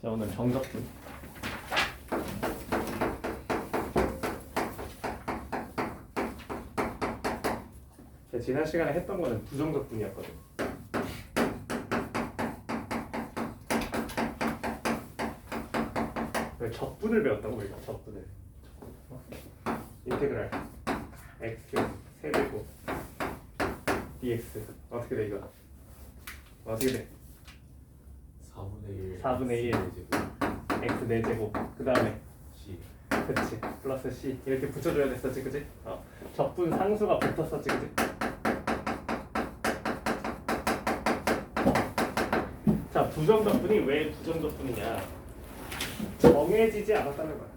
자, 오늘 정적분. 지난 시간에 했던 거는 부정적분이었거든. 적분을 배웠다고 우리가 적분을. 인테그랄 x 세제곱 dx 어떻게 돼 이거? 어떻게 돼? 4분의 1 x 4제곱 그 다음에 C 그치 플러스 c 이렇게 붙여줘야 됐었지 그치? 적분 상수가 붙었었지 그치? 자 부정적분이 왜 부정적분이냐 정해지지 않았다는 거야.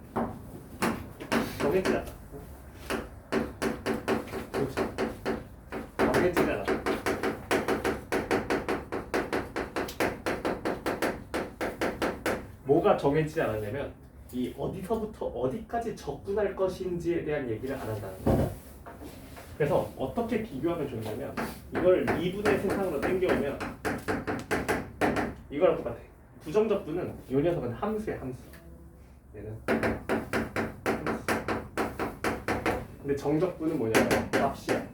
정해지지 않아. 그렇지. 정해지지 않았다. 뭐가 정해지지 않았냐면 이 어디서부터 어디까지 적분할 것인지에 대한 얘기를 안 한다는 거야. 그래서 어떻게 비교하면 좋냐면 이걸 미분의 세상으로 당겨오면 이거랑 똑같아. 부정적분은 이 녀석은 함수야 함수. 얘는 함수. 근데 정적분은 뭐냐면 값이야.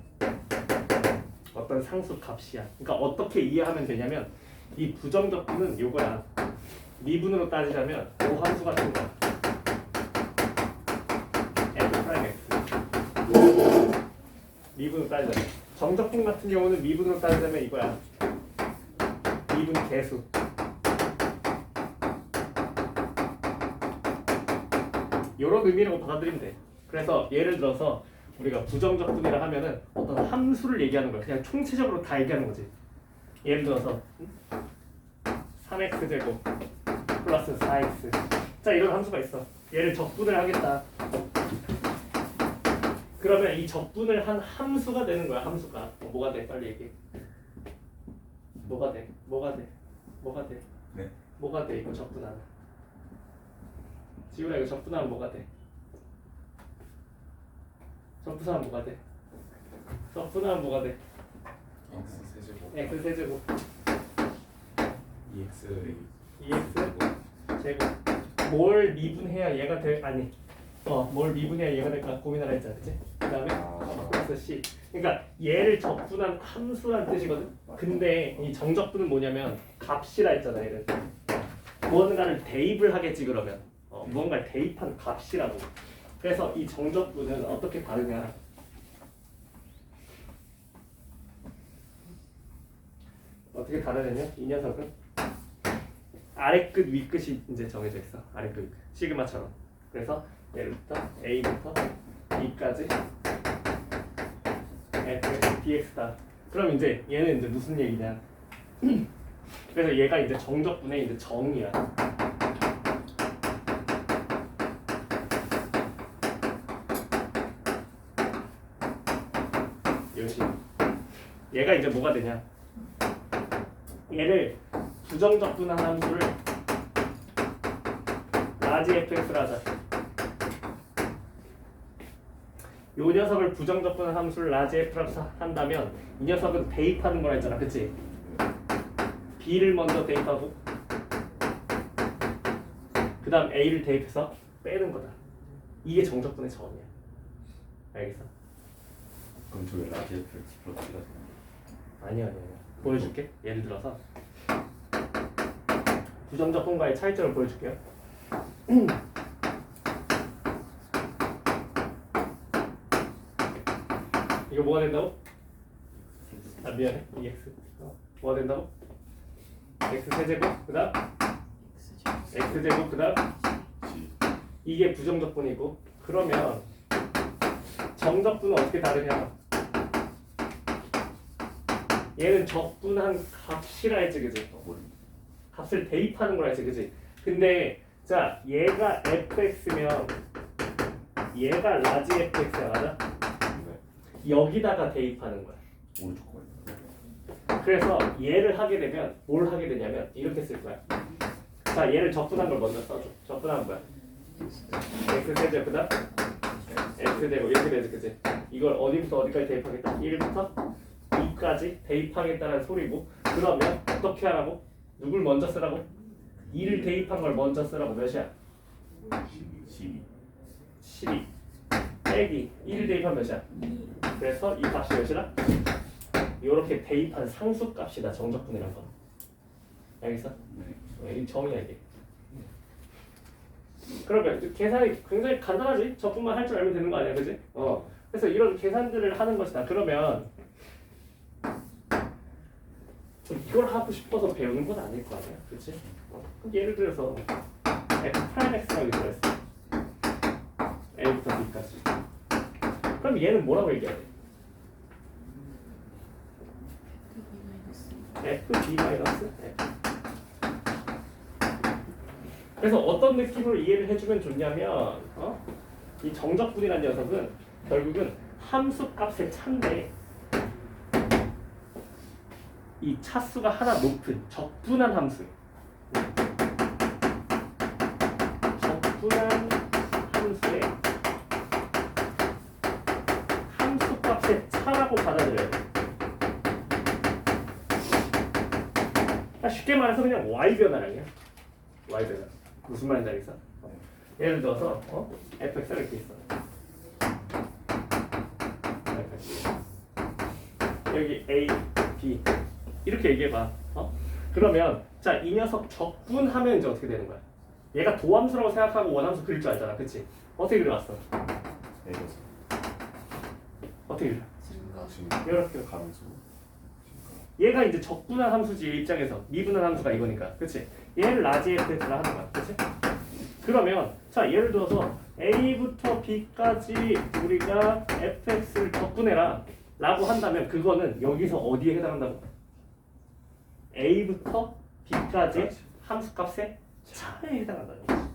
어떤 상수 값이야. 그러니까 어떻게 이해하면 되냐면 이 부정적분은 요거야. 미분으로 따지자면 요 함수 같은 거. f'(x) 미분으로 따지자면 정적분 같은 경우는 미분으로 따지자면 이거야. 미분 계수. 이런 의미라고 받아들이면 돼. 그래서 예를 들어서 우리가 부정적분이라 하면은 어떤 함수를 얘기하는 거야. 그냥 총체적으로 다 얘기하는 거지. 예를 들어서 3x 제곱 플러스 4x. 자 이런 함수가 있어. 얘를 적분을 하겠다. 그러면 이 적분을 한 함수가 되는 거야. 함수가 뭐가 돼? 빨리 얘기해. 뭐가 돼? 뭐가 돼? 뭐가 돼? 네. 뭐가 돼? 이거 적분하면. 지훈아 이거 적분하면 뭐가 돼? 적분하면 뭐가 돼? 적분하면 뭐가 돼? X 세제곱 x 세제곱 2X 2x 제곱 뭘 미분해야 얘가 될 아니 뭘 미분해야 얘가 될까 고민하라 했잖아 그치? 그 다음에 플러스 c 그러니까 얘를 적분한 함수란 뜻이거든. 근데 이 정적분은 뭐냐면 값이라 했잖아. 얘를 무언가를 대입을 하겠지. 그러면 무언가를 대입한 값이라고. 그래서 이 정적분은 어떻게 다르냐 어떻게 다르냐면 이 녀석은 아래 끝 위 끝이 이제 정해져 있어. 아래 끝 위 끝 시그마처럼. 그래서 얘부터 A부터 B까지 F, DX다. 그럼 이제 얘는 이제 무슨 얘기냐? 그래서 얘가 이제 정적분의 이제 정이야. 요시. 얘가 이제 뭐가 되냐? 얘를 부정적분한 함수를 라지 fx를 하자. 요 녀석을 부정적분한 함수를 라지 f라고 한다면 이 녀석은 대입하는 거라 했잖아. 그치? b를 먼저 대입하고 그 다음 a를 대입해서 빼는 거다. 이게 정적분의 정이야. 알겠어? 그럼 저기 라지 FX 플러스가 되는 아니야. 보여줄게. 예를 들어서 부정적분과의 차이점을 보여줄게요. 이거 뭐가 된다고? 아 미안해. 이 x 뭐가 된다고? x 세제곱 그다음 x 제곱 그다음 C 이게 부정적분이고 그러면 정적분은 어떻게 다르냐? 얘는 적분한 값이라 했지 그지? 값을 대입하는 거라 했지 그지? 근데 자 얘가 fx면 얘가 라지 fx야 맞아? 여기다가 대입하는 거야. 오른쪽 거 그래서 얘를 하게 되면 뭘 하게 되냐면 이렇게 쓸 거야. 자 얘를 적분한 걸 먼저 써줘. 적분한 거야. x 세제곱 그다음 x 제곱 이렇게 되지 그지? 이걸 어디부터 어디까지 대입하겠다? 1부터 2까지 대입하겠다는 소리고 그러면 어떻게 하라고? 누굴 먼저 쓰라고? 2를 대입한 걸 먼저 쓰라고. 몇이야? 12 12 빼기 1을 대입한 몇이야? 그래서 이 값이 몇이라? 요렇게 대입한 상수값이다. 정적분이란 건. 알겠어? 네. 이 정의야 이게. 그러면 계산이 굉장히 간단하지? 적분만 할 줄 알면 되는 거 아니야, 그지? 그래서 이런 계산들을 하는 것이다. 그러면 이걸 하고 싶어서 배우는 건 아닐 거 아니야, 그렇지? 그럼 예를 들어서 f'(x라고 들어있어. a부터 b까지. 그럼 얘는 뭐라고 얘기해야 돼? fb 마이너스 f. 그래서 어떤 느낌으로 이해를 해주면 좋냐면 이 정적분이라는 녀석은 결국은 함수값의 차인데 이 차수가 하나 높은 적분한 함수. 적분한 함수의 함수값의 차라고 받아들여야 돼. 쉽게 말해서 그냥 y변화량이야. y변화. 무슨 말인지 알겠어? 예를 들어서 fx가 이렇게 있어. 여기 a, b 이렇게 얘기해봐. 그러면 자, 이 녀석 적분하면 이제 어떻게 되는 거야? 얘가 도함수라고 생각하고 원함수 그릴 줄 알잖아, 그치? 어떻게 그려왔어? 어떻게 그려? 이렇게 가면서 얘가 이제 적분한 함수지. 얘 입장에서 미분한 함수가 이거니까, 그치? 얘를 라지 fx라 하는 거야, 그치? 그러면 자, 예를 들어서 a부터 b까지 우리가 fx를 적분해라 라고 한다면 그거는 여기서 어디에 해당한다고? a부터 b까지 함수값의 차에 해당한다는 거지.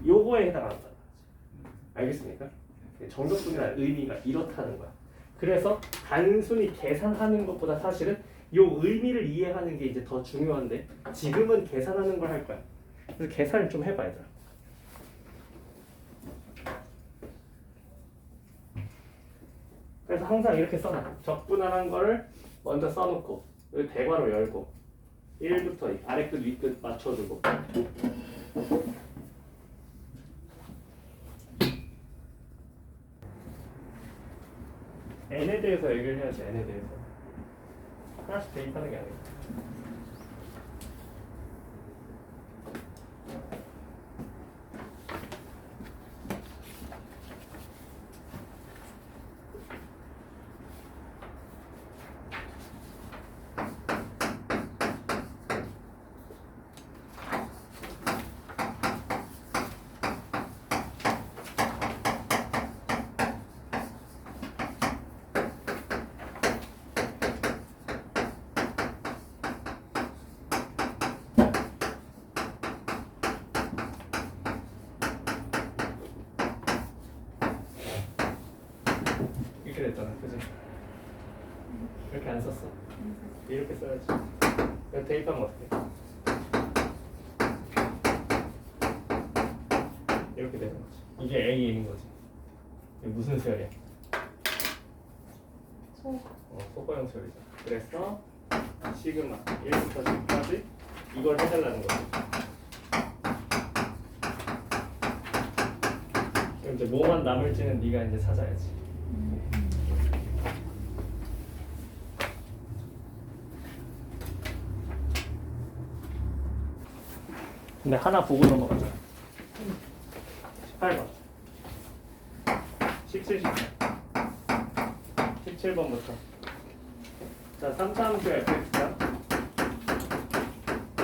요거에 해당한다는 거지. 알겠습니까? 정적분이라는 의미가 이렇다는 거야. 그래서 단순히 계산하는 것보다 사실은 요 의미를 이해하는 게 이제 더 중요한데 지금은 계산하는 걸 할 거야. 그래서 계산을 좀 해봐, 얘들아. 그래서 항상 이렇게 써놔. 적분하는 거를 먼저 써놓고 여기 대괄호 열고 1부터 아래끝 위끝 맞춰주고 n에 대해서 얘기를 해야지. n에 대해서 하나씩 대입하는 게 아니고. 이렇게 됐잖아, 그지? 이렇게 안 썼어. 이렇게 써야지. 이거 대입하면 어떡해? 이렇게 되는 거지. 이게 AN인 거지. 이게 무슨 수열이야? 소거형 수열이죠. 그래서 시그마 1부터 10까지 이걸 해달라는 거지. 그럼 이제 뭐만 남을지는 네가 이제 찾아야지. 근데 하나 보고 넘어가자. 18번 17, 17번부터 자, 3차함수 fx가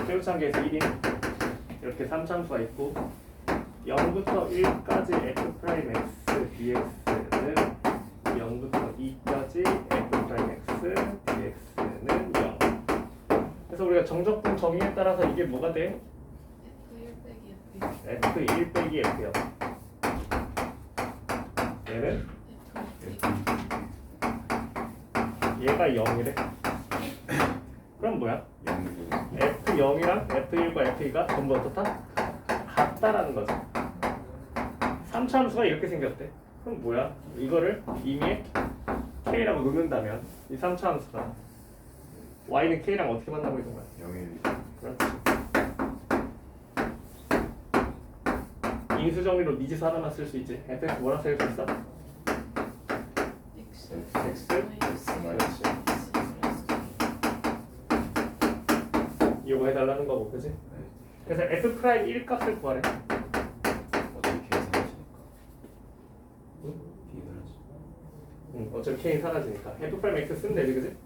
최우창계에서 1인 이렇게 3차함수가 있고 0부터 1까지 f'(x) dx는 0부터 2까지 f'(x) dx는 0. 그래서 우리가 정적분 정의에 따라서 이게 뭐가 돼? f1 빼기 f요. 얘는 얘가 0이래. 그럼 뭐야? f0이랑 f1과 f2가 전부 어떻다? 같다라는 거지. 3차 함수가 이렇게 생겼대. 그럼 뭐야? 이거를 이미 k라고 놓는다면 이 3차 함수가 y는 k랑 어떻게 만나고 있는 거야? 0일 그렇지. 인수 정리로 미지수 하나만 쓸 수 있지. fx 뭐라 쓸 수 있어? X x 마이너스 이거 해달라는 거고, 그지? 그래서 f 프라임 1 값을 구하래. 어떻게 계산하시니까 비교하지 어차피 k는 사라지니까 f 프라임 x 쓰면 되지, 그지?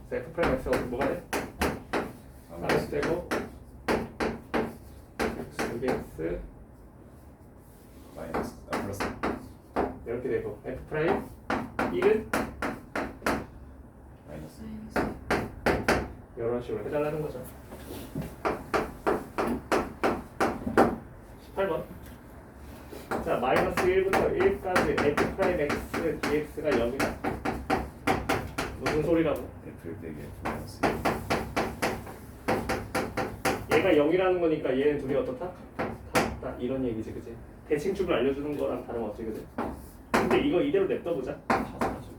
그래서 f 프라임 x가 뭐가 돼? 마이너스 되고 x 마이너스 플러스 이렇게 되고 f 프라임 1은 마이너스 이런 식으로 해달라는 거죠. 18번. 자, 마이너스 1부터 1까지 f 프라임 x dx가 0이다. 무슨 소리라고? F 빼기 F 마이너스 얘가 0이라는 거니까 얘는 둘이 어떻다? 같다. 이런 얘기지, 그지? 대칭축을 알려주는 거랑 다름없지, 그지? 근데 이거 이대로 냅둬보자. 다 사라져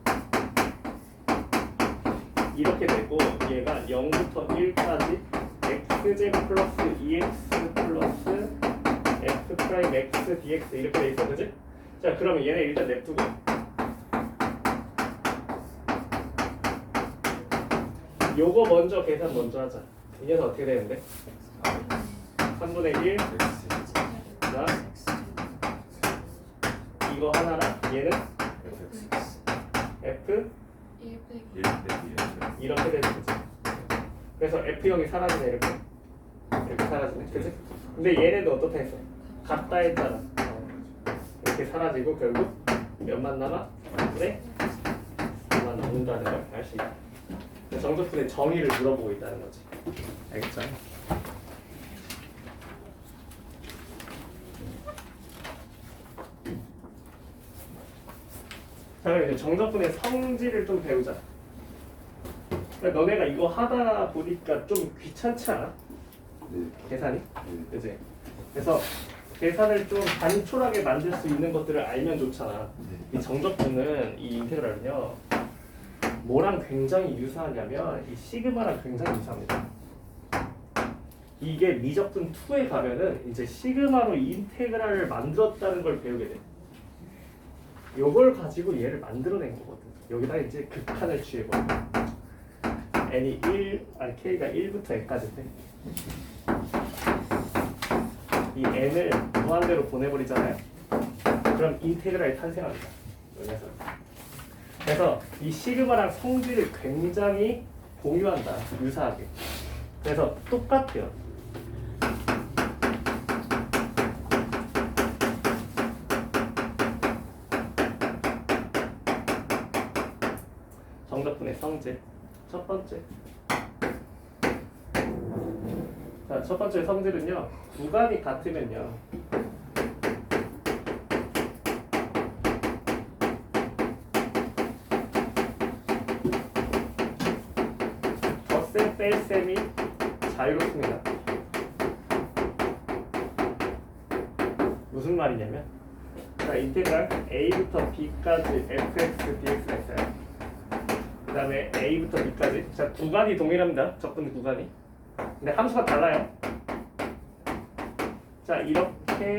이렇게 되고 얘가 0부터 1까지 x제곱 플러스 2x 플러스 f 프라임 x dx 이렇게 돼 있어, 그지? 자, 그러면 얘네 일단 냅두고 요거 먼저 계산 먼저 하자. 이 녀석 어떻게 되는데? 3분의 1 자, 이거 하나랑 얘는 FX f 1 빼기 1 빼기 F 이렇게 되는 거지. 그래서 F형이 사라지네, 이렇게. 이렇게 사라지네, 그치? 근데 얘네도 어떻다 했어? 같다 했잖아. 이렇게 사라지고 결국 몇만 남아? 네? 4만 남는다는 걸 알 수 있다. 정적분의 정의를 물어보고 있다는 거지. 알겠죠? 자, 그럼 이제 정적분의 성질을 좀 배우자. 그러니까 너네가 이거 하다 보니까 좀 귀찮지 않아? 네. 계산이? 네. 그지? 그래서 계산을 좀 단촐하게 만들 수 있는 것들을 알면 좋잖아. 이 정적분은 이 인테그랄은요 뭐랑 굉장히 유사하냐면 이 시그마랑 굉장히 유사합니다. 이게 미적분 2에 가면은 이제 시그마로 인테그랄을 만들었다는 걸 배우게 돼. 요걸 가지고 얘를 만들어낸 거거든. 여기다 이제 극한을 취해버려. n이 1, 아니 k가 1부터 n까지인데 이 n을 무한대로 보내버리잖아요. 그럼 인테그랄이 탄생합니다. 여기서. 그래서 이 시그마랑 성질을 굉장히 공유한다. 유사하게. 그래서 똑같아요. 정적분의 성질. 첫 번째. 자, 첫 번째 성질은요. 구간이 같으면요. 덧셈 뺄셈이 자유롭습니다. 무슨 말이냐면 자, 인테그랄 a부터 b까지 fx dx가 있어요. 그 다음에 a부터 b까지. 자, 구간이 동일합니다. 적분 구간이. 근데 함수가 달라요. 자, 이렇게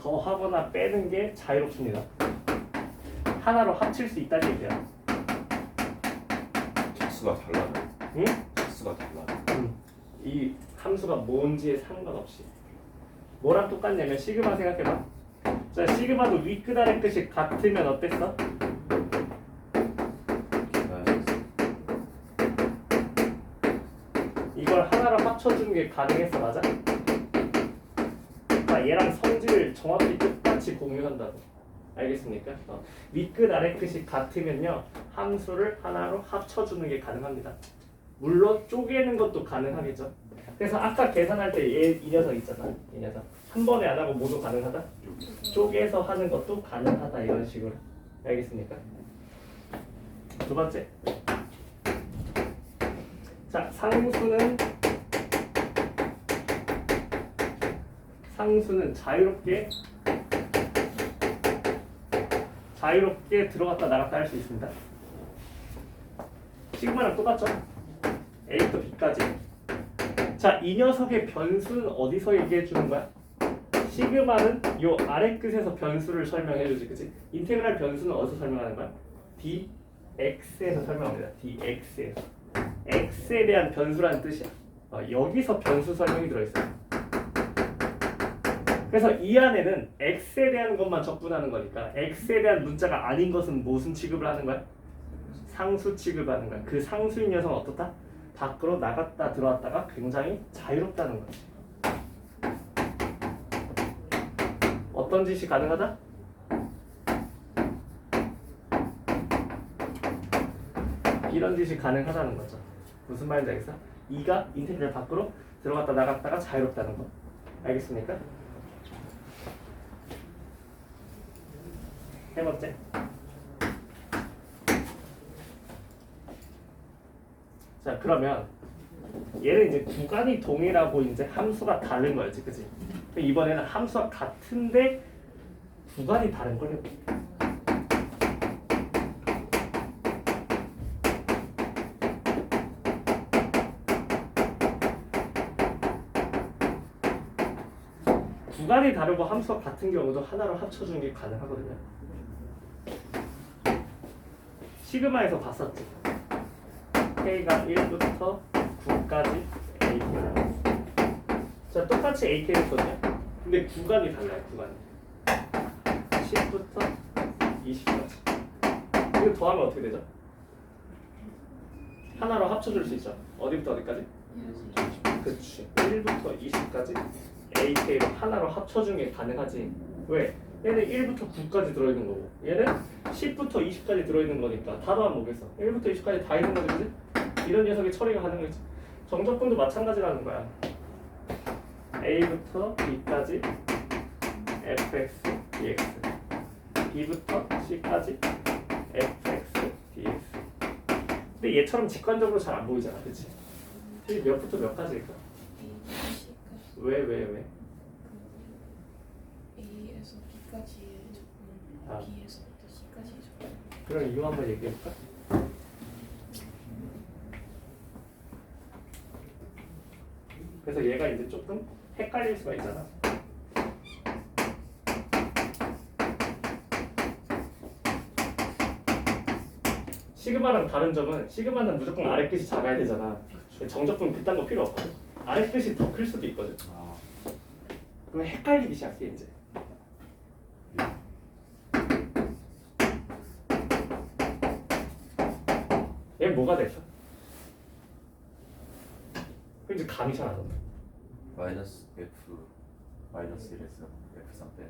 더하거나 빼는 게 자유롭습니다. 하나로 합칠 수 있다는 얘기야. 개수가 달라요 응? 개수가 달라요 이 함수가 뭔지에 상관없이. 뭐랑 똑같냐면 시그마 생각해봐. 자, 시그마도 윗끝 아래 끝이 같으면 어땠어? 이걸 하나로 합쳐주는 게 가능했어, 맞아? 자, 얘랑 성질 정확히 똑같이 공유한다고. 알겠습니까? 윗끝 아래 끝이 같으면요 함수를 하나로 합쳐주는 게 가능합니다. 물론 쪼개는 것도 가능하겠죠. 그래서 아까 계산할 때 이 녀석 있잖아. 이 녀석 한 번에 안 하고 모두 가능하다. 쪼개서 하는 것도 가능하다. 이런 식으로. 알겠습니까? 두 번째. 자, 상수는 자유롭게 들어갔다 나갔다 할 수 있습니다. 시그마랑 똑같죠? a A부터 B까지. 자, 이 녀석의 변수는 어디서 얘기해 주는 거야? 시그마는 요 아래 끝에서 변수를 설명해 주지, 그치? 인테그랄 변수는 어디서 설명하는 거야? dx에서 설명합니다. dx에서. x에 대한 변수라는 뜻이야. 여기서 변수 설명이 들어있어요. 그래서 이 안에는 x에 대한 것만 적분하는 거니까 x에 대한 문자가 아닌 것은 무슨 취급을 하는 거야? 상수 취급하는 거야. 그 상수인 녀석은 어떻다? 밖으로 나갔다 들어왔다가 굉장히 자유롭다는 거지. 어떤 짓이 가능하다? 이런 짓이 가능하다는 거죠. 무슨 말인지 알겠어? 2가 인테그랄 밖으로 들어갔다 나갔다가 자유롭다는 거. 알겠습니까? 세 번째. 자, 그러면 얘는 이제 구간이 동일하고 이제 함수가 다른 거였지, 그치? 이번에는 함수가 같은데 구간이 다른 걸 해볼게. 구간이 다르고 함수가 같은 경우도 하나로 합쳐주는 게 가능하거든요. 시그마에서 봤었지. K가 1부터 9까지 AK를 나왔어. 자, 똑같이 AK를 써요. 근데 구간이 달라요, 구간이. 10부터 20까지. 이거 더하면 어떻게 되죠? 하나로 합쳐줄 수 있죠. 어디부터 어디까지? 그치. 1부터 20까지 AK로 하나로 합쳐준 게 가능하지. 왜? 얘는 1부터 9까지 들어있는 거고 얘는 10부터 20까지 들어있는 거니까 다 더하면 뭐겠어? 1부터 20까지 다 있는 거지, 그치? 이런 녀석의 처리가 가능하지. 정적분도 마찬가지라는 거야. A부터 B까지 fx dx, B부터 C까지 fx dx. 근데 얘처럼 직관적으로 잘 안 보이잖아, 그치? 몇부터 몇까지일까? 왜? A에서 B까지의 적분, 아. B에서부터 C까지의 적분. 그럼 이거 한번 얘기해볼까? 그래서 얘가 이제 조금 헷갈릴 수가 있잖아. 시그마랑 다른 점은 시그마는 무조건 아래 끝이 작아야 되잖아. 정적분 그딴 거 필요 없거든. 아래 끝이 더 클 수도 있거든. 그럼 헷갈리기 시작해 이제. 얘 뭐가 됐어? 그럼 이제 감이 잘 안 온다. 마이너스 F 마이너스 1에서 F3 빼.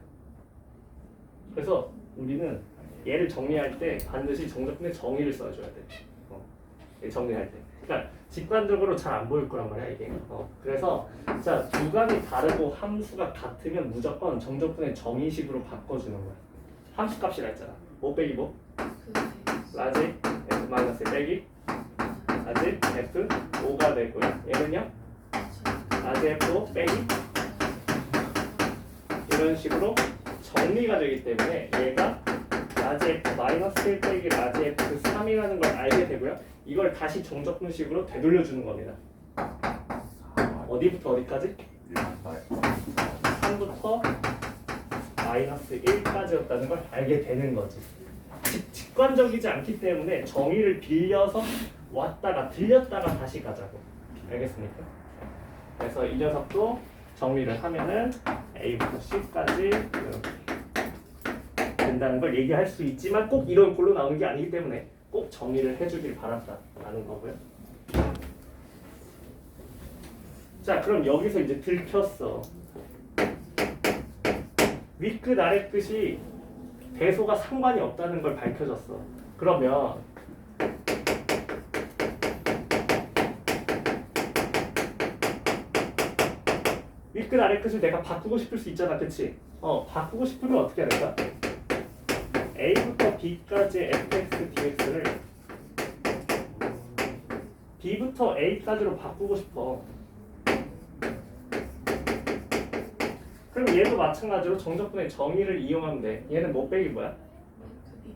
그래서 우리는 얘를 정리할 때 반드시 정적분의 정의를 써줘야 돼. 얘 정리할 때. 그러니까 직관적으로 잘 안 보일 거란 말이야 이게. 그래서 자, 구간이 다르고 함수가 같으면 무조건 정적분의 정의식으로 바꿔주는 거야. 함수 값이라 했잖아. 뭐 빼기 뭐? 라지 F 마이너스 빼기 라지 F 5가 되고요. 얘는요? 라지 F 빼기 이런 식으로 정리가 되기 때문에 얘가 라지 F 마이너스 1 빼기 라지 F 3이라는 걸 알게 되고요. 이걸 다시 정적분식으로 되돌려주는 겁니다. 어디부터 어디까지? 3부터 마이너스 1까지였다는 걸 알게 되는 거지. 직관적이지 않기 때문에 정의를 빌려서 왔다가 들렸다가 다시 가자고. 알겠습니까? 그래서 이 녀석도 정리를 하면은 A부터 C까지 이렇게 된다는 걸 얘기할 수 있지만 꼭 이런 꼴로 나오는 게 아니기 때문에 꼭 정리를 해주길 바란다라는 거고요. 자, 그럼 여기서 이제 들켰어. 윗끝 아래끝이 배소가 상관이 없다는 걸 밝혀졌어. 그러면 윗끝 아래끝을 내가 바꾸고 싶을 수 있잖아, 그치? 바꾸고 싶으면 어떻게 해야 될까? A부터 B까지의 fx dx를 B부터 A까지로 바꾸고 싶어. 그럼 얘도 마찬가지로 정적분의 정의를 이용하면 돼. 얘는 뭐 빼기 뭐야?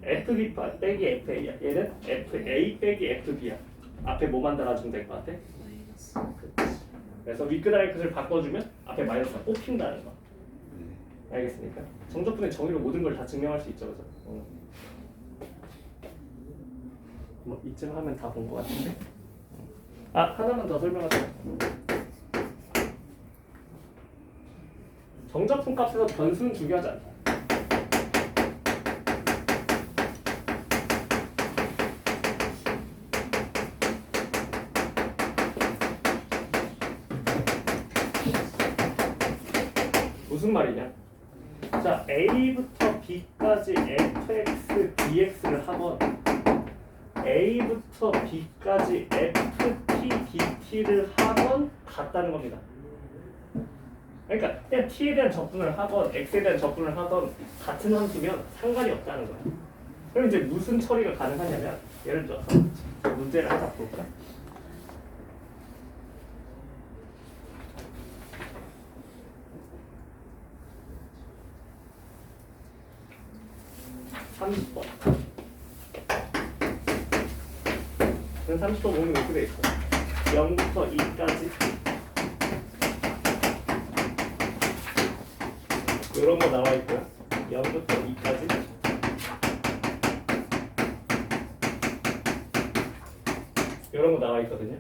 fb 빼기 fa야. 얘는 fa 빼기 fb야. 앞에 뭐만 달아주면 될 것 같아? 그래서 위크다의 것을 바꿔주면 앞에 마이너스가 뽑힌다는 거. 알겠습니까? 정적분의 정의로 모든 걸 다 증명할 수 있죠, 그죠? 뭐 이쯤 하면 다 본 것 같은데. 하나만 더 설명하자. 정적분 값에서 변수는 중요하지 않다. 무슨 말이냐? 자, A부터 B까지 fx, dx를 하건 A부터 B까지 ft, dt를 하건 같다는 겁니다. 그러니까 그냥 t에 대한 적분을 하건 x에 대한 적분을 하건 같은 함수면 상관이 없다는 거야. 그럼 이제 무슨 처리가 가능하냐면 예를 들어서 문제를 하나 볼까? (30번) 30번 보면 이렇게 돼 있어. 0부터 2까지 이런 거 나와 있고요. 0부터 2까지 이런 거 나와 있거든요.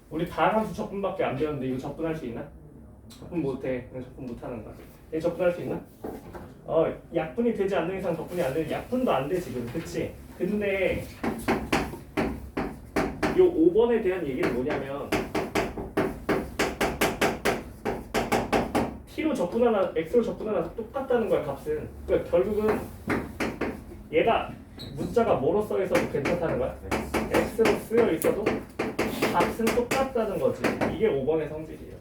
우리 다항함수 적분밖에 안 배웠는데 이거 적분할 수 있나? 적분 못해. 그냥 적분 못하는 거야. 얘 적분할 수 있나? 약분이 되지 않는 이상 적분이 안 돼. 약분도 안 돼 지금, 그치? 근데 요 5번에 대한 얘기는 뭐냐면 t로 적분하나 x로 적분하나 똑같다는 거야, 값은. 그러니까 결국은 얘가 문자가 뭐로 써 있어도 괜찮다는 거야. x로 쓰여 있어도 값은 똑같다는 거지. 이게 5번의 성질이에요.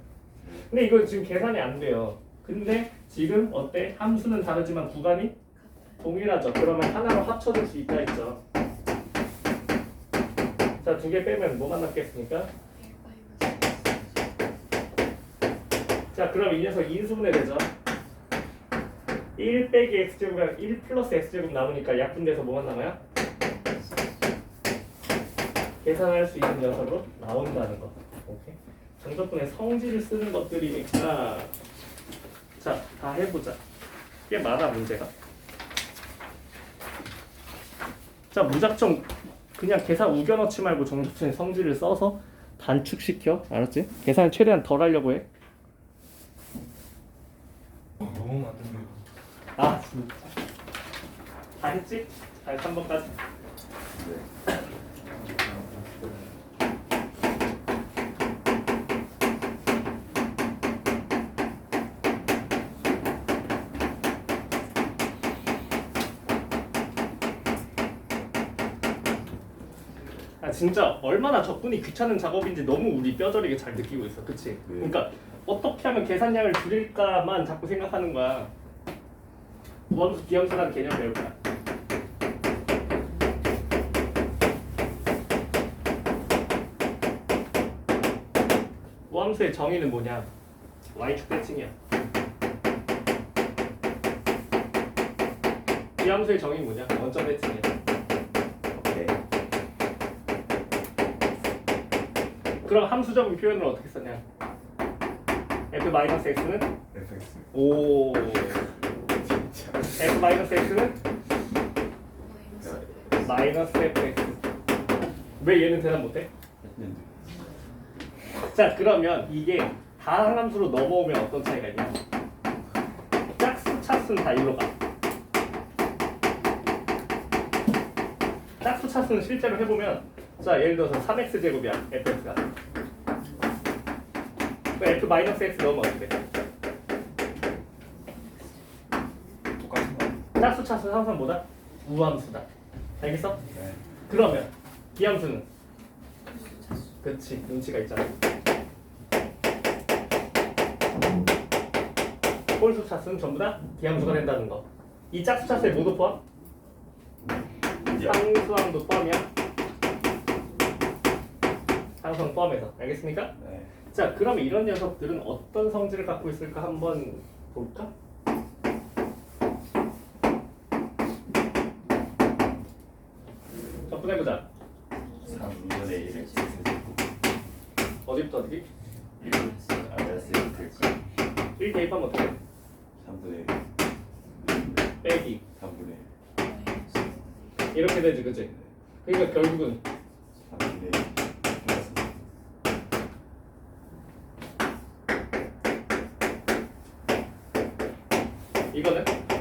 근데 이거 지금 계산이 안 돼요. 근데 지금 어때? 함수는 다르지만 구간이 동일하죠. 그러면 하나로 합쳐줄 수 있다 했죠. 자, 두 개 빼면 뭐만 남겠습니까? 자, 그럼 이 녀석 인수분해 되죠. 1 빼기 x제곱이랑 1 플러스 x제곱 남으니까 약분돼서 뭐만 남아요? 계산할 수 있는 녀석으로 나온다는 거. 오케이. 정적분의 성질을 쓰는 것들이니까 자, 다 해보자. 꽤 많아, 문제가. 자, 무작정 그냥 계산 우겨넣지 말고 정적분의 성질을 써서 단축시켜. 알았지? 계산을 최대한 덜 하려고 해. 너무 많던데. 진짜. 다 했지? 잘 3번까지. 진짜 얼마나 적분이 귀찮은 작업인지 너무 우리 뼈저리게 잘 느끼고 있어, 그치? 그러니까 어떻게 하면 계산량을 줄일까만 자꾸 생각하는 거야. 원수 기함수라는 개념 배울 거야. 원수의 정의는 뭐냐? y축 대칭이야. 기함수의 정의는 뭐냐? 원점 대칭이야. 오케이. 그럼 함수적인 표현을 어떻게 썼냐? f-x는 FX. 오. f-x는 마이너스 fx. 왜 얘는 대답 못해? 했는데. 자, 그러면 이게 다항함수로 넘어오면 어떤 차이가 있냐? 짝수 차수는 다 일로 가. 짝수 차수는 실제로 해보면, 자, 예를 들어서 3x제곱이야, fx가. f-x 넣으면 어떻게 돼? 똑같은 거. 짝수 차수는 항상 뭐다? 우함수다. 알겠어? 네. 그러면 기함수는? 그치, 눈치가 있잖아. 홀수 차수는 전부 다 기함수가 된다는 거. 이 짝수 차수에 모두 포함? 상수항도 포함이야? 상수항 포함해서. 알겠습니까? 네. 자, 그러면 이런 녀석들은 어떤 성질을 갖고 있을까 한번 볼까? 접근해보자. 3분의 1 x 어디부터 어디? 마이너스 1 될까? 1 대입하면 어떻게 돼? 3분의 빼기 3분의 마이너스 이렇게 되지 그치? 그러니까 결국은 3분의 플러스 이거는 4분의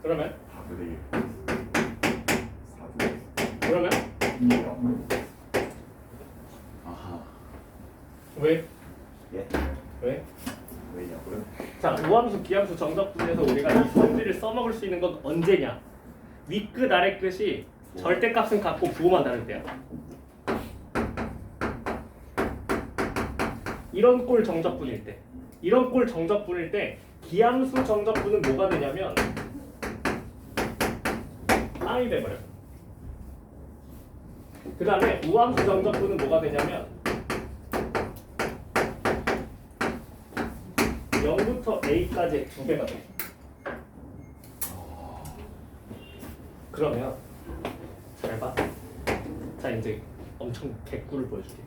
그러면 4분의 1 4분의 그러면 0 아하 왜? 예? 왜? 왜냐고요? 자 우함수 기함수 정적분에서 우리가 이 성질을 써먹을 수 있는 건 언제냐? 윗끝 아래끝이 절대값은 같고 부호만 다를 때야. 이런 꼴 정적분일 때, 이런 꼴 정적분일 때 기함수 정적분은 뭐가 되냐면 빵이 돼버려. 그 다음에 우함수 정적분은 뭐가 되냐면 0부터 A까지 2배가 돼. 그러면 잘 봐. 자 이제 엄청 개꿀을 보여줄게.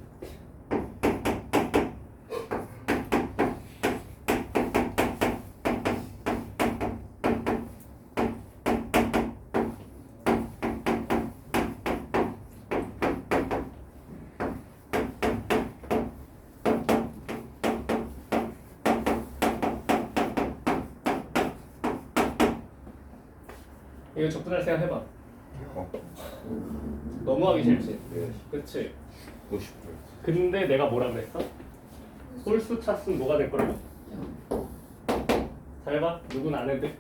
이거 적분할 생각 해봐. 너무 하기 싫지. 네 그치? 50불 근데 내가 뭐라 그랬어? 홀수 차수는 뭐가 될 거라고? 잘 봐. 누군 안 해도 돼?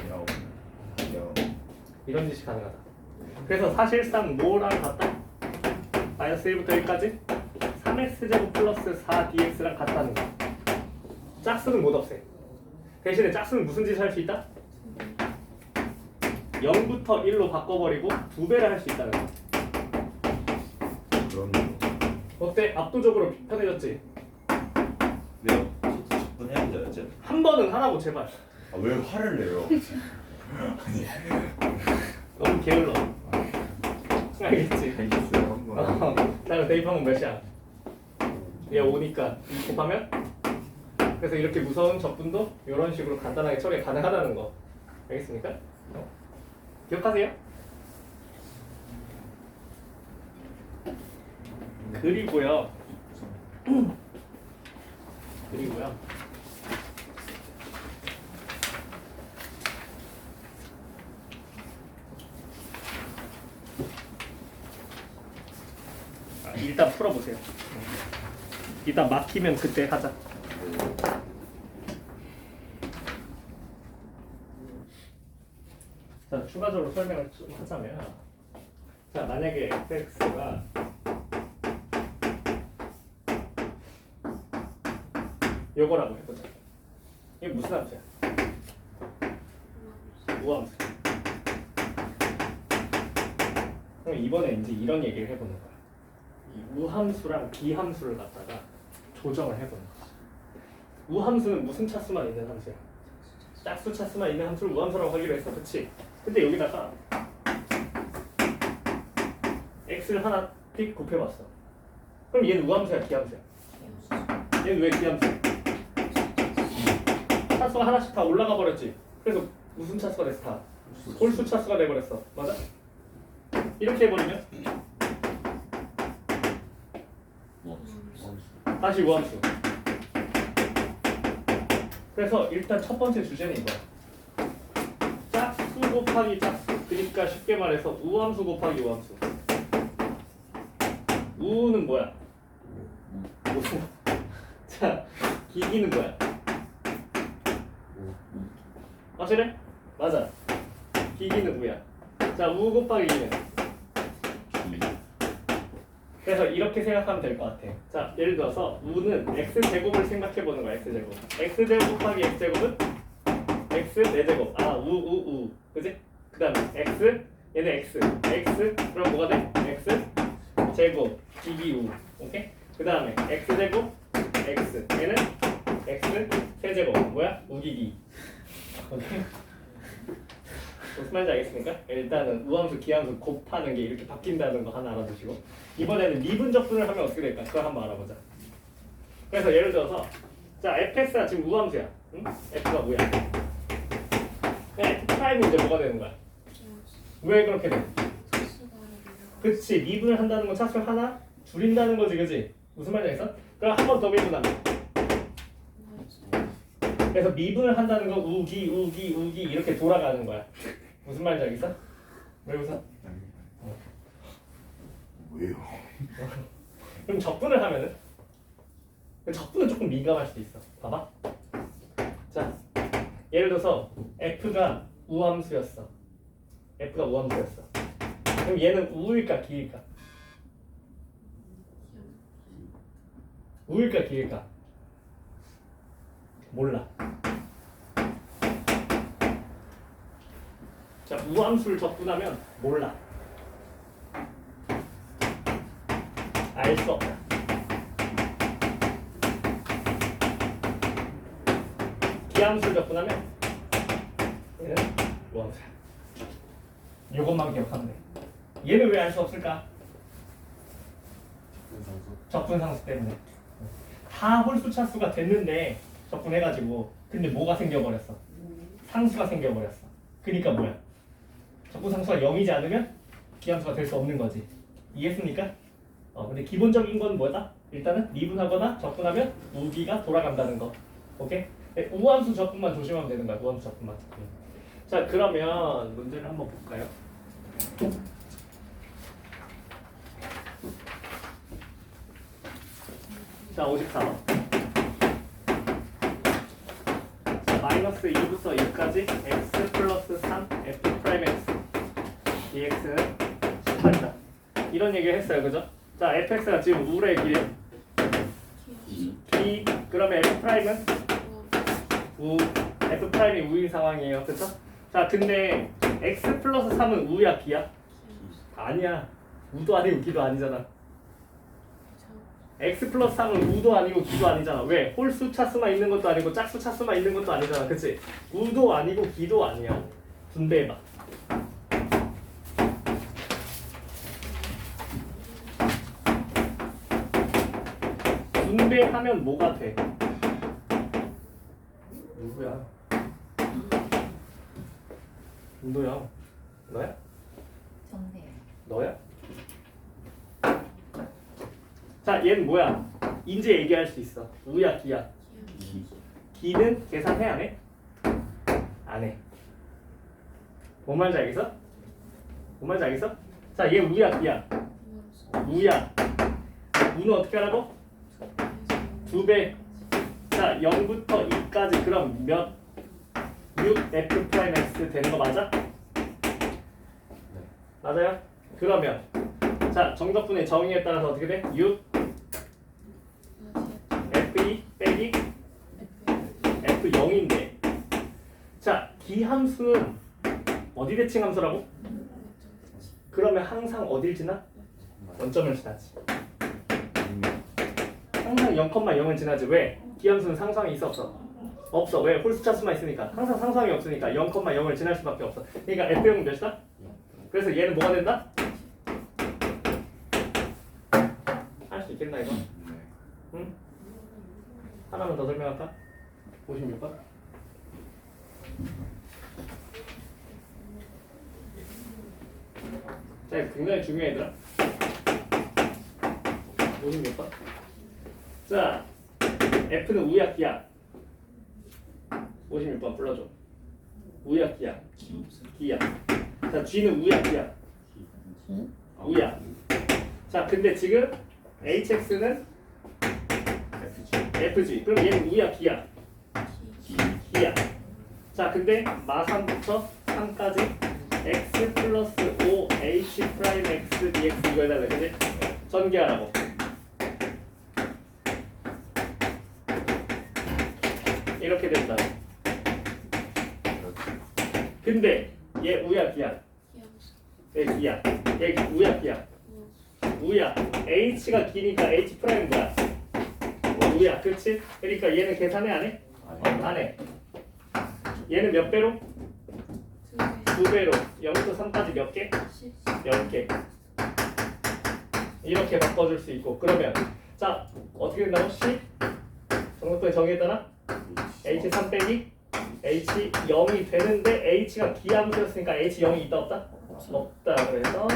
0 0 이런 짓이 가능하다. 그래서 사실상 뭐랑 같다? 마이너스 1부터 1까지 3x제곱 플러스 4dx랑 같다는 거야. 짝수는 못 없애. 대신에 짝수는 무슨 짓을 할 수 있다? 0부터 1로 바꿔버리고 2배를 할 수 있다는 거야. 그럼 어때? 압도적으로 편해졌지? 네요 적분 해야죠 이제 한 번은 하라고 제발. 아왜 화를 내요? 너무 게을러. 알겠지? 알겠어요 한번 나 대입하면 몇이야? 얘 5니까 2 곱하면? 그래서 이렇게 무서운 적분도 이런 식으로 간단하게 처리 가능하다는 거. 알겠습니까? 기억하세요? 그리고요. 그리고요. 일단 풀어보세요. 일단 막히면 그때 하자. 자, 추가적으로 설명을 좀 하자면, 자, 만약에 fx가 요거라고 해보자. 이게 무슨 함수야? 우함수. 그럼 이번에 이제 이런 얘기를 해보는 거야. 이 우함수랑 비함수를 갖다가 조정을 해보는 거지. 우함수는 무슨 차수만 있는 함수야? 짝수 차수만 있는 함수를 우함수라고 하기로 했어, 그치? 근데 여기다가 x를 하나 띡 곱해봤어. 그럼 얘는 우함수야, 기함수야? 얘는 왜 기함수야? 차수가 하나씩 다 올라가 버렸지. 그래서 무슨 차수가 됐어? 다 홀수 차수가 돼버렸어. 맞아? 이렇게 해버리면 다시 우함수. 그래서 일단 첫 번째 주제는 이거야. 짝수 곱하기 짝수. 그러니까 쉽게 말해서 우함수 곱하기 우함수. 우는 뭐야? 우. 자, 기기는 뭐야? 확실해? 맞아. 기기는 우야. 자, 우 곱하기 기는. 그래서 이렇게 생각하면 될 것 같아. 자, 예를 들어서 우는 x제곱을 생각해보는 거야. x제곱. x제곱 곱하기 x제곱은 x 4제곱. 아, 우. 그지? 그 다음에 x, 얘는 x. 그럼 뭐가 돼? x 제곱, 기기 우. 오케이? 그 다음에 x제곱, x. 얘는 x 세제곱. 뭐야? 우기기. 오케이? 무슨 말인지 알겠습니까? 일단은 우함수, 기함수 곱하는 게 이렇게 바뀐다는 거 하나 알아두시고 이번에는 미분 적분을 하면 어떻게 될까? 그걸 한번 알아보자. 그래서 예를 들어서 자 fx가 지금 우함수야. 응? f가 뭐야? f 프라임이 이제 뭐가 되는 거야? 왜 그렇게 돼? 그치, 미분을 한다는 건 차수를 하나 줄인다는 거지, 그치? 무슨 말인지 알겠어? 그럼 한 번 더 미분하면 그래서 미분을 한다는 건 우기 이렇게 돌아가는 거야. 무슨 말인지 알겠어? 왜 웃어? 왜요? 그럼 적분을 하면은 적분은 조금 민감할 수도 있어. 봐봐. 자, 예를 들어서 f가 우함수였어. f가 우함수였어. 그럼 얘는 우일까 기일까? 우일까 기일까? 몰라. 자, 우함수를 적분하면 몰라. 알 수 없다. 기함수를 적분하면 얘는 우함수야. 요것만 기억하면 돼. 얘는 왜 알 수 없을까? 적분상수 때문에. 다 홀수차수가 됐는데 적분해가지고 근데 뭐가 생겨버렸어? 상수가 생겨버렸어. 그러니까 뭐야? 적분상수가 0이지 않으면 기함수가 될 수 없는 거지. 이해했습니까? 근데 기본적인 건 뭐다? 일단은 미분하거나 적분하면 우기가 돌아간다는 거. 오케이? 우함수 적분만 조심하면 되는 거야. 우함수 적분만. 자, 그러면 문제를 한번 볼까요? 자, 54번. 자, 마이너스 2부터 2까지 x 플러스 3 f 프라임 x dx는 18이다. 이런 얘기를 했어요, 그죠? 자, fx가 지금 우의 길이에요. 기, 그러면 f 프라임은 우, f 프라임이 우인 상황이에요, 그죠? 자, 근데 x 플러스 3은 우야, 기야? 아니야. 우도 아니고 기도 아니잖아. x 플러스 3은 우도 아니고 기도 아니잖아. 왜? 홀수 차수만 있는 것도 아니고 짝수 차수만 있는 것도 아니잖아. 그치? 우도 아니고 기도 아니야. 분배해봐. 분배하면 뭐가 돼? 누구야? 운도야. 너야? 정대요. 너야? 자, 얘는 뭐야? 이제 얘기할 수 있어. 우야, 기야? 기는 계산해, 안 해? 안 해. 뭔 말인지 알겠어? 뭔 말인지 알겠어? 자, 얘 우야, 기야? 우야. 우는 어떻게 하라고? 2배. 자, 0부터 2까지 그럼 몇? 6f 프라임 x 되는 거 맞아? 맞아요? 그러면 자, 정적분의 정의에 따라서 어떻게 돼? 6 f2 빼기 f0인데 자, 기함수는 어디 대칭 함수라고? 그러면 항상 어딜 지나? 원점을 지나지. 항상 0,0을 지나지. 왜? 기함수는 상수항이 있어 없어? 없어. 왜? 홀수 차수만 있으니까. 항상 상수항이 없으니까 0,0을 지날 수밖에 없어. 그러니까 f0은 몇이다? 그래서 얘는 뭐가 된다? 할 수 있겠나 이거? 응? 하나만 더 설명할까? 56번. 자, 이거 굉장히 중요해 얘들아. 56번. 자, F는 우야 기야. 56번 불러줘. 우야 기야. 기야. 자, G는 우야 기야. 우야. 자, 근데 지금 HX는 FG. 그럼 얘는 우야 기야. 기야. 자, 근데 마상부터 3까지 x 플러스 5 h 프라임 x dx 이거에다 그지? 전개하라고. 이렇게 된다. 근데 얘 우야 기야. 얘 기야. 얘 우야 기야. 우야. h가 기니까 h 프라임 뭐야? 우야. 그렇지? 그러니까 얘는 계산해 안 해? 안 해. 얘는 몇 배로? 2배로 0부터 3까지 몇 개? 10개. 이렇게 바꿔줄 수 있고 그러면 자 어떻게 된다고? 10 정답분에 정의했잖아? H3 빼기 H 0이 되는데 H가 기함수였으니까 H 0이 있다 없다? 없다. 그래서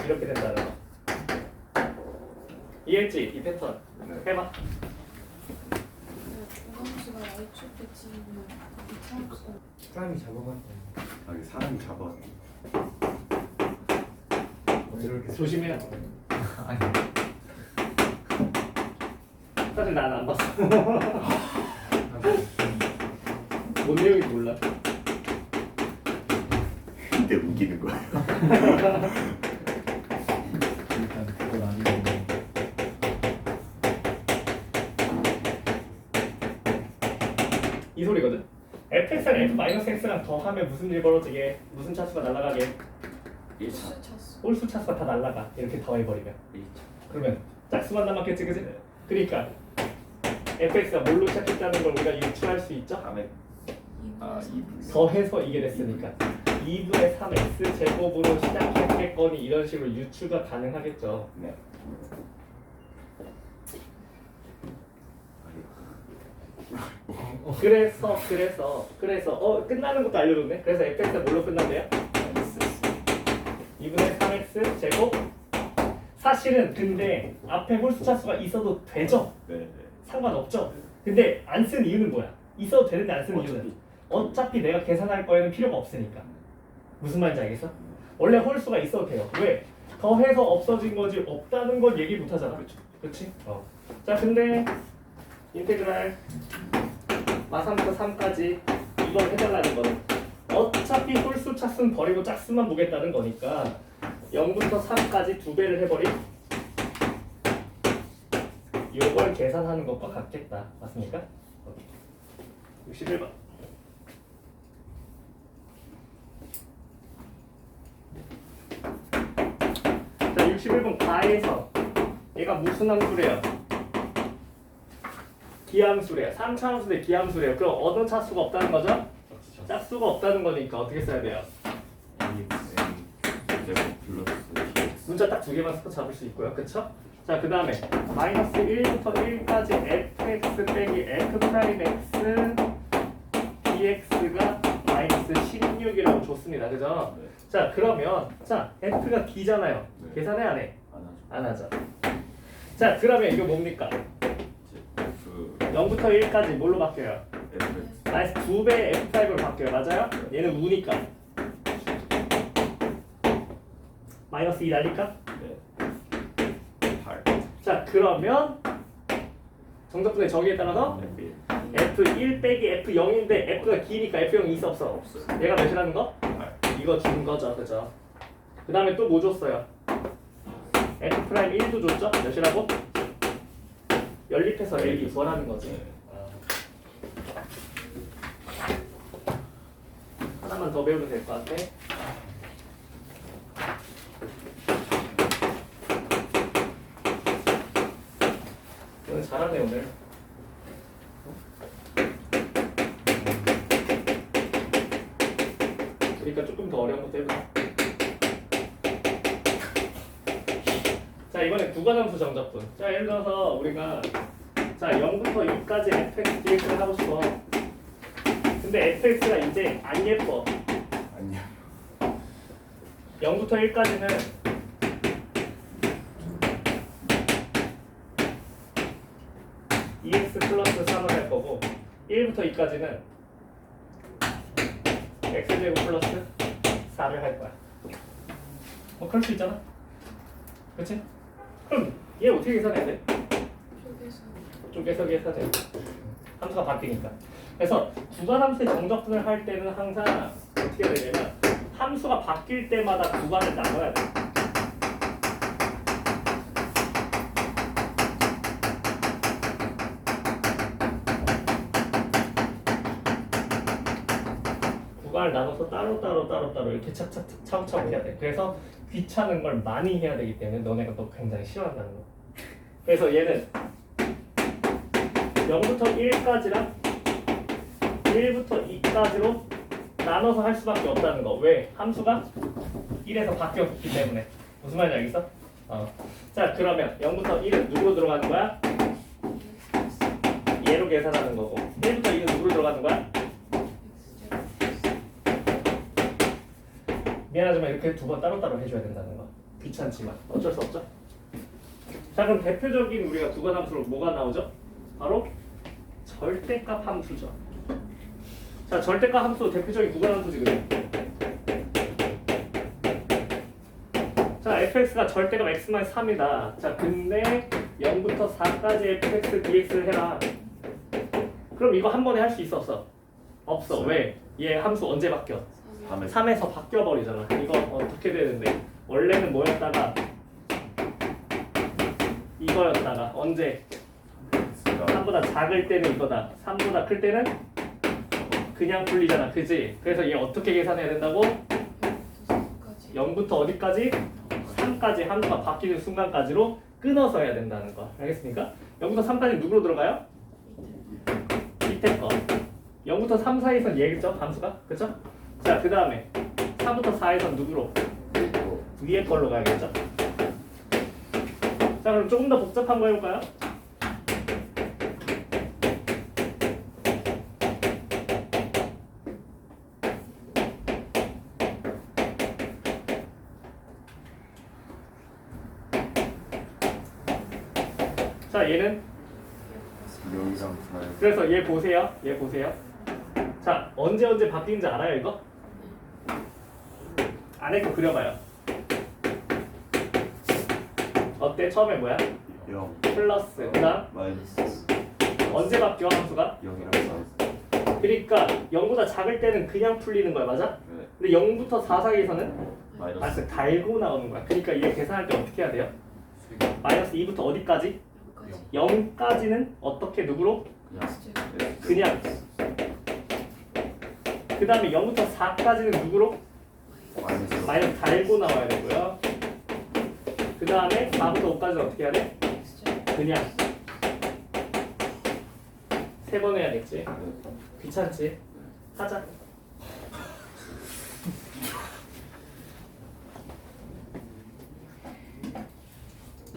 이렇게 된다는 거. 이해했지? 이 패턴 해봐. 조감수가 H축 치면 이차함수. 사람이 잡아봤다. 아 이게 사람이 잡아. 이렇게 조심해야 돼. 아니. 사실 난 안 봤어. 뭔 내용인지 몰라. 근데 웃기는 거야. 일단 그건 아니고. 이 소리거든. fx랑 f-x랑 더하면 무슨 일 벌어지게? 무슨 차수가 날아가게? 1차. 찼어. 홀수 차수가 다 날아가. 이렇게 더해버리면. 1차. 그러면 짝수만 남았겠지, 그지? 그러니까 fx가 뭘로 시작했다는 걸 우리가 유추할 수 있죠? 다음에 2분. 더해서 이게 됐으니까 2분의 3x 제곱으로 시작했겠거니 이런 식으로 유추가 가능하겠죠. 네. 그래서 끝나는 것도 알려줬네. 그래서 fx가 뭘로 끝난대요? 2분의 3x 제곱. 사실은 근데 앞에 홀수 차수가 있어도 되죠. 네. 상관없죠. 근데 안 쓴 이유는 뭐야? 있어도 되는데 안 쓴 이유는 어차피 내가 계산할 거에는 필요가 없으니까. 무슨 말인지 알겠어? 원래 홀수가 있어도 돼요. 왜? 더해서 없어진 거지 없다는 건 얘기 못 하잖아. 그렇지? 자, 근데 인테그랄 마3부터 3까지 이걸 해달라는 거는 어차피 홀수 차수는 버리고 짝수만 보겠다는 거니까 0부터 3까지 2배를 해버린 요걸 계산하는 것과 같겠다. 맞습니까? 61번. 자, 61번 가에서 얘가 무슨 함수래요? 기함수래요. 3차함수인데 기함수래요. 그럼 어느 차수가 없다는 거죠? 짝수가 없다는 거니까 어떻게 써야 돼요? 문자 딱 두 개만 써서 잡을 수 있고요. 그쵸? 자, 그 다음에 마이너스 1부터 1까지 fx 빼기 f 프라임 x dx가 마이너스 16이라고 줬습니다. 그죠? 네. 자, 그러면 자 f가 기잖아요. 네. 계산해 안 해? 안 하죠. 안 하죠. 자, 그러면 이거 뭡니까? F 0부터 1까지 뭘로 바뀌어요? F 마이너스 2배 f5로 바뀌어요. 맞아요? 얘는 우니까 마이너스 2 날릴까? 네. 8 자, 그러면 정답분의 정의에 따라서 F1 빼기 F0인데 F가 기니까 F0이 있어 없어? 없어요. 얘가 몇이라는 거? 8 이거 준 거죠. 그죠? 그 다음에 또 뭐 줬어요? F 프라임 1도 줬죠? 몇이라고? 연립해서 L이 구하라는 거지. 하나만 더 배우면 될 것 같아. 오늘 잘하네 오늘. 그러니까 조금 더 어려운 것도 해보자. 자, 이번에 구간함수 정답분. 자, 예를 들어서 우리가 자 0부터 2까지 fx dx를 하고 싶어. 근데 fx가 이제 안 예뻐. 아니야. 0부터 1까지는 EX 플러스 3을 할 거고 1부터 2까지는 X제곱 플러스 4를 할 거야. 뭐 그럴 수 있잖아. 그렇지? 그럼 얘 어떻게 계산해야 돼? 쪼개서 계산해. 함수가 바뀌니까. 그래서 구간함수의 정적분을 할 때는 항상 어떻게 해야 되냐면 함수가 바뀔 때마다 구간을 나눠야 돼. 구간을 나눠서 따로 이렇게 차곡차곡 해야 돼. 그래서 귀찮은 걸 많이 해야 되기 때문에 너네가 또 굉장히 싫어한다는 거. 그래서 얘는 0부터 1까지랑 1부터 2까지로 나눠서 할 수밖에 없다는 거. 왜? 함수가 1에서 바뀌었기 때문에. 무슨 말인지 알겠어? 자, 그러면 0부터 1은 누구로 들어가는 거야? 얘로 계산하는 거고. 1부터 2는 누구로 들어가는 거야? 미안하지만 이렇게 두 번 따로따로 해줘야 된다는 거. 귀찮지만 어쩔 수 없죠. 자, 그럼 대표적인 우리가 구간함수로 뭐가 나오죠? 바로 절대값 함수죠. 자, 절대값 함수 대표적인 구간함수지, 그래. 자, fx가 절대값 x-3이다. 자, 근데 0부터 4까지 fx, dx를 해라. 그럼 이거 한 번에 할 수 있어, 없어? 없어. 왜? 얘 함수 언제 바뀌어? 3에서 바뀌어버리잖아. 이거 어떻게 되는데? 원래는 뭐였다가 이거였다가 언제? 3보다 작을 때는 이거다. 3보다 클 때는 그냥 풀리잖아. 그지? 그래서 얘 어떻게 계산해야 된다고? 0부터 어디까지? 3까지 함수가 바뀌는 순간까지로 끊어서 해야 된다는 거. 알겠습니까? 0부터 3까지 누구로 들어가요? 밑에 거. 0부터 3 사이에선 얘겠죠? 함수가? 그쵸? 자, 그 다음에 3부터 4에선 누구로? 위에 걸로 가야겠죠? 자, 그럼 조금 더 복잡한 거 해볼까요? 자, 얘는 여기랑 다요. 그래서 얘 보세요. 얘 보세요. 자, 언제 바뀌는지 알아요, 이거? 안에 거 그려봐요. 어때? 처음에 뭐야? 0 플러스. 그 다음 마이너스 언제 바뀌어 함수가? 0이랑 그러니까 0보다 작을 때는 그냥 풀리는 거야, 맞아? 네. 근데 0부터 4 사이에서는 마이너스 달고 나오는 거야. 그러니까 얘 계산할 때 어떻게 해야 돼요? 마이너스 2부터 어디까지? 0까지는 어떻게 누구로? 그냥. 그 다음에 0부터 4까지는 누구로? 마이너스 달고 나와야 되고요. 그 다음에 4부터 5까지는 어떻게 해야 돼? 그냥. 3번 해야겠지. 귀찮지? 하자.